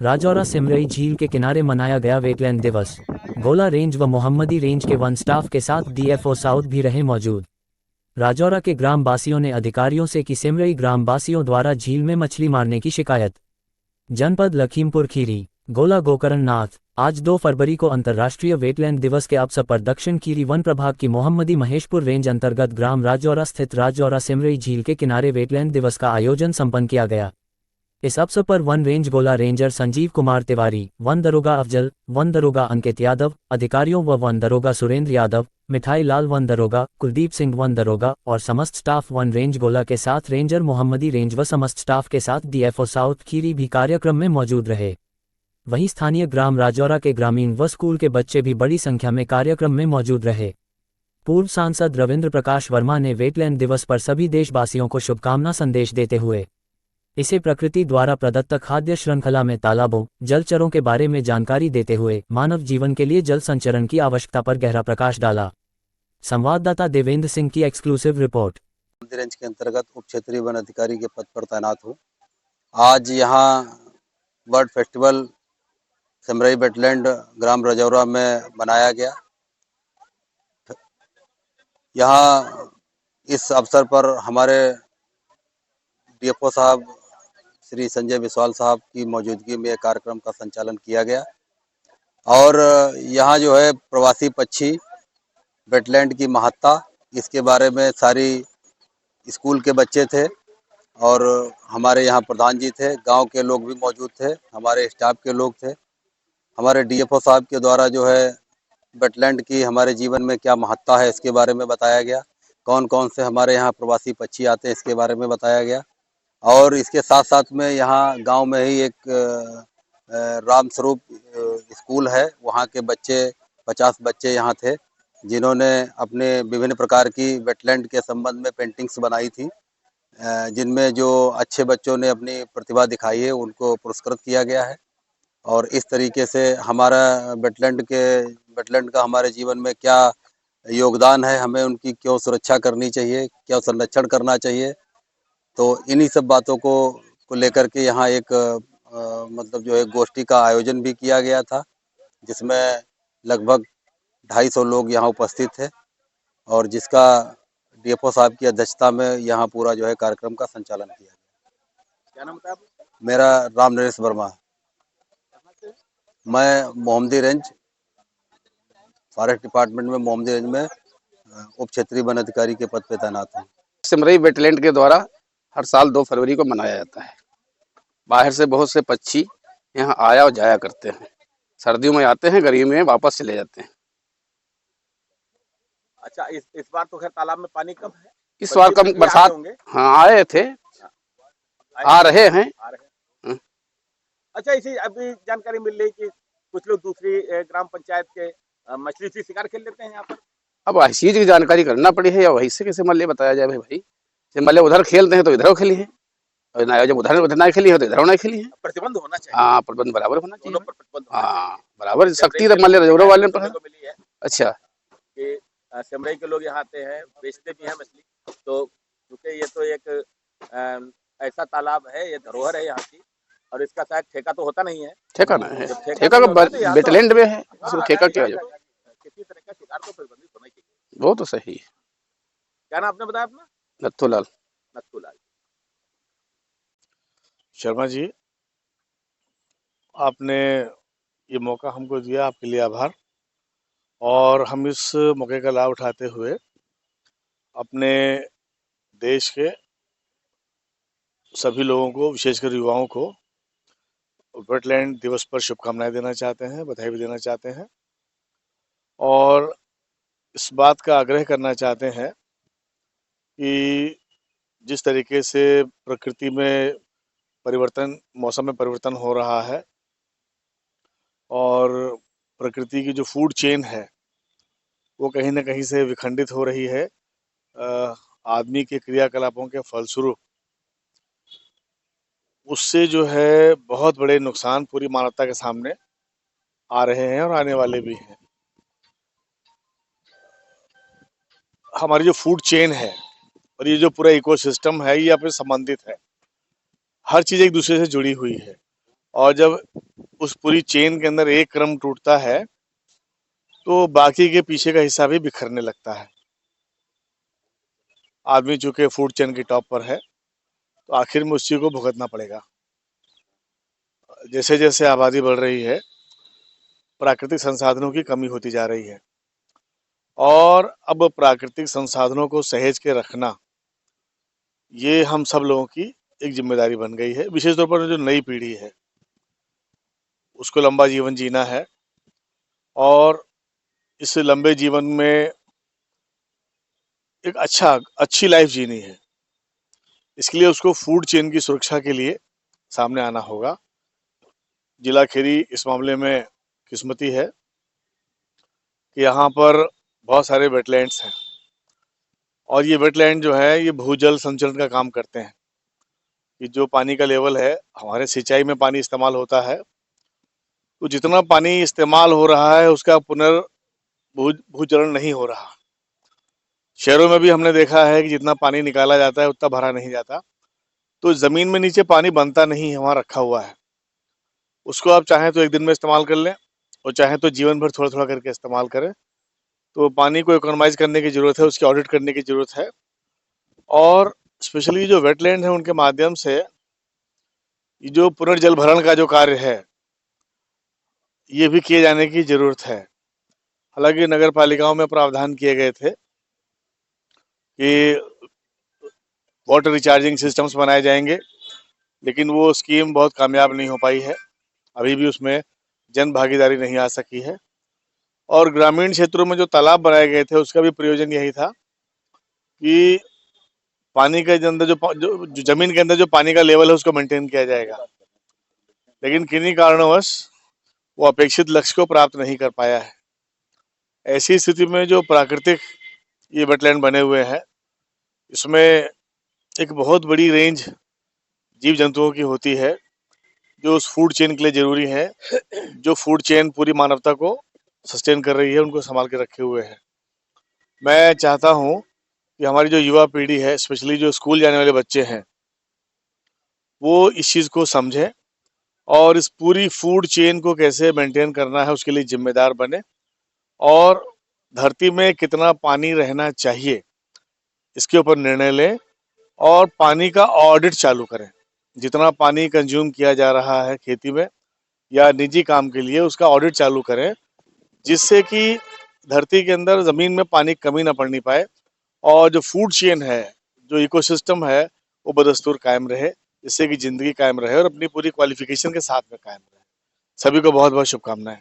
राजौरा सिमरई झील के किनारे मनाया गया वेटलैंड दिवस। गोला रेंज व मोहम्मदी रेंज के वन स्टाफ के साथ डीएफओ साउथ भी रहे मौजूद। राजौरा के ग्राम वासियों ने अधिकारियों से की सिमरई ग्राम वासियों द्वारा झील में मछली मारने की शिकायत। जनपद लखीमपुर खीरी, गोला गोकर्ण नाथ। आज 2 फरवरी को अंतर्राष्ट्रीय वेटलैंड दिवस के अवसर पर दक्षिण खीरी वन प्रभाग की मोहम्मदी महेशपुर रेंज अंतर्गत ग्राम राजौरा स्थित राजौरा सिमरई झील के किनारे वेटलैंड दिवस का आयोजन संपन्न किया गया। इस अवसर पर वन रेंज गोला रेंजर संजीव कुमार तिवारी, वन दरोगा अफजल, वन दरोगा अंकित यादव, अधिकारियों व वन दरोगा सुरेंद्र यादव, मिठाई लाल वन दरोगा, कुलदीप सिंह वन दरोगा और समस्त स्टाफ वन रेंज गोला के साथ रेंजर मोहम्मदी रेंज व समस्त स्टाफ के साथ डीएफओ साउथ खीरी भी कार्यक्रम में मौजूद रहे। वहीं स्थानीय ग्राम राजौरा के ग्रामीण व स्कूल के बच्चे भी बड़ी संख्या में कार्यक्रम में मौजूद रहे। पूर्व सांसद रविंद्र प्रकाश वर्मा ने वेटलैंड दिवस पर सभी देशवासियों को शुभकामना संदेश देते हुए इसे प्रकृति द्वारा प्रदत्त खाद्य श्रृंखला में तालाबों, जलचरों के बारे में जानकारी देते हुए मानव जीवन के लिए जल संचरण की आवश्यकता पर गहरा प्रकाश डाला। संवाददाता देवेंद्र सिंह की एक्सक्लूसिव रिपोर्ट। रेंज के अंतर्गत उप क्षेत्रीय वन अधिकारी के पद पर तैनात हूँ। आज यहाँ बर्ड फेस्टिवल सिमरई वेटलैंड ग्राम राजौरा में मनाया गया। यहाँ इस अवसर पर हमारे डीएफओ साहब श्री संजय बिस्वाल साहब की मौजूदगी में कार्यक्रम का संचालन किया गया और यहाँ जो है प्रवासी पक्षी वेटलैंड की महत्ता, इसके बारे में सारी स्कूल के बच्चे थे और हमारे यहाँ प्रधान जी थे, गांव के लोग भी मौजूद थे, हमारे स्टाफ के लोग थे। हमारे डीएफओ साहब के द्वारा जो है वेटलैंड की हमारे जीवन में क्या महत्ता है इसके बारे में बताया गया। कौन कौन से हमारे यहाँ प्रवासी पक्षी आते हैं इसके बारे में बताया गया और इसके साथ साथ में यहाँ गांव में ही एक राम स्वरूप स्कूल है। वहाँ के बच्चे 50 बच्चे यहाँ थे जिन्होंने अपने विभिन्न प्रकार की वेटलैंड के संबंध में पेंटिंग्स बनाई थी, जिनमें जो अच्छे बच्चों ने अपनी प्रतिभा दिखाई है उनको पुरस्कृत किया गया है। और इस तरीके से हमारा वेटलैंड का हमारे जीवन में क्या योगदान है, हमें उनकी क्यों सुरक्षा करनी चाहिए, क्यों संरक्षण करना चाहिए, तो इन्हीं सब बातों को लेकर के यहाँ एक मतलब जो है गोष्ठी का आयोजन भी किया गया था, जिसमें लगभग 250 लोग यहाँ उपस्थित थे और जिसका डीएफओ साहब की अध्यक्षता में यहाँ पूरा जो है कार्यक्रम का संचालन किया गया। क्या नाम था आपका? मेरा राम नरेश वर्मा। मैं मोहम्मदी रेंज फॉरेस्ट डिपार्टमेंट में मोहम्मदी रेंज में उप क्षेत्रीय वन अधिकारी के पद पर तैनात हूँ। सिमरई वेटलैंड के द्वारा हर साल 2 फरवरी को मनाया जाता है। बाहर से बहुत से पक्षी यहाँ आया और जाया करते हैं। सर्दियों में आते हैं, गर्मियों में वापस चले जाते हैं। अच्छा, इस बार तो खैर तालाब में पानी कम है। इस बार कम बरसात, हाँ आए थे, आ रहे हैं। अच्छा, इसी अभी जानकारी मिल रही कि कुछ लोग दूसरी ग्राम पंचायत के मछली से शिकार खेल लेते हैं यहाँ पर। अब ऐसी चीज की जानकारी करना पड़ी है या वही से कैसे मल्ले बताया जाए भाई। मल्ले उधर खेलते हैं तो इधर खेली है और ना जब उधर ना खेली है तो इधर ना खेली है। प्रतिबंध होना चाहिए। हाँ, प्रतिबंध बराबर होना चाहिए। हाँ, बराबर शक्ति तो मल्ले राजौरा वाले पर है। अच्छा, कि सिमरई के लोग यहाँ आते हैं, बेचते भी हैं मछली, तो क्योंकि ये तो एक ऐसा तालाब है, ये धरोहर है यहाँ की और इसका शायद ठेका तो होता नहीं है। ठेका ना है, ठेका का वेटलैंड में है, इसमें ठेका क्या है? किसी तरह का शिकार तो प्रतिबंधित होना चाहिए। वो तो सही है। क्या नाम आपने बताया अपना? नथुलाल। नथुलाल शर्मा जी, आपने ये मौका हमको दिया, आपके लिए आभार। और हम इस मौके का लाभ उठाते हुए अपने देश के सभी लोगों को, विशेषकर युवाओं को वेटलैंड दिवस पर शुभकामनाएं देना चाहते हैं, बधाई भी देना चाहते हैं और इस बात का आग्रह करना चाहते हैं कि जिस तरीके से प्रकृति में परिवर्तन, मौसम में परिवर्तन हो रहा है और प्रकृति की जो फूड चेन है वो कहीं ना कहीं से विखंडित हो रही है आदमी के क्रियाकलापों के फलस्वरूप। उससे जो है बहुत बड़े नुकसान पूरी मानवता के सामने आ रहे हैं और आने वाले भी हैं। हमारी जो फूड चेन है और ये जो पूरा इकोसिस्टम है ये आपसे संबंधित है, हर चीज़ एक दूसरे से जुड़ी हुई है और जब उस पूरी चेन के अंदर एक क्रम टूटता है तो बाकी के पीछे का हिस्सा भी बिखरने लगता है। आदमी चूंकि फूड चेन की टॉप पर है तो आखिर में उसी को भुगतना पड़ेगा। जैसे जैसे आबादी बढ़ रही है, प्राकृतिक संसाधनों की कमी होती जा रही है और अब प्राकृतिक संसाधनों को सहेज के रखना ये हम सब लोगों की एक जिम्मेदारी बन गई है। विशेष तौर पर जो नई पीढ़ी है उसको लंबा जीवन जीना है और इस लंबे जीवन में एक अच्छी लाइफ जीनी है। इसके लिए उसको फूड चेन की सुरक्षा के लिए सामने आना होगा। जिला खेरी इस मामले में किस्मती है कि यहाँ पर बहुत सारे वेटलैंड्स हैं और ये वेटलैंड जो है ये भूजल संचरण का काम करते हैं कि जो पानी का लेवल है, हमारे सिंचाई में पानी इस्तेमाल होता है तो जितना पानी इस्तेमाल हो रहा है उसका भूजलन नहीं हो रहा। शहरों में भी हमने देखा है कि जितना पानी निकाला जाता है उतना भरा नहीं जाता, तो जमीन में नीचे पानी बनता नहीं है, वहाँ रखा हुआ है। उसको आप चाहें तो एक दिन में इस्तेमाल कर लें और चाहें तो जीवन भर थोड़ा थोड़ा करके इस्तेमाल करें। तो पानी को इकोनॉमाइज करने की ज़रूरत है, उसकी ऑडिट करने की ज़रूरत है और स्पेशली जो वेटलैंड है उनके माध्यम से ये जो पुनर्जल भरण का जो कार्य है ये भी किए जाने की ज़रूरत है। हालांकि नगर पालिकाओं में प्रावधान किए गए थे कि वाटर रिचार्जिंग सिस्टम्स बनाए जाएंगे, लेकिन वो स्कीम बहुत कामयाब नहीं हो पाई है। अभी भी उसमें जन भागीदारी नहीं आ सकी है और ग्रामीण क्षेत्रों में जो तालाब बनाए गए थे उसका भी प्रयोजन यही था कि पानी के अंदर जो जमीन के अंदर जो पानी का लेवल है उसको मेंटेन किया जाएगा, लेकिन किन्हीं कारणवश वो अपेक्षित लक्ष्य को प्राप्त नहीं कर पाया है। ऐसी स्थिति में जो प्राकृतिक ये वेटलैंड बने हुए हैं इसमें एक बहुत बड़ी रेंज जीव जंतुओं की होती है जो उस फूड चेन के लिए जरूरी है, जो फूड चेन पूरी मानवता को सस्टेन कर रही है, उनको संभाल के रखे हुए है। मैं चाहता हूँ कि हमारी जो युवा पीढ़ी है, स्पेशली जो स्कूल जाने वाले बच्चे हैं, वो इस चीज़ को समझें और इस पूरी फूड चेन को कैसे मेंटेन करना है उसके लिए जिम्मेदार बने और धरती में कितना पानी रहना चाहिए इसके ऊपर निर्णय लें और पानी का ऑडिट चालू करें। जितना पानी कंज्यूम किया जा रहा है खेती में या निजी काम के लिए उसका ऑडिट चालू करें, जिससे कि धरती के अंदर ज़मीन में पानी की कमी ना पड़नी पाए और जो फूड चेन है, जो इकोसिस्टम है, वो बदस्तूर कायम रहे, जिससे कि ज़िंदगी कायम रहे और अपनी पूरी क्वालिफिकेशन के साथ में कायम रहे। सभी को बहुत बहुत शुभकामनाएं।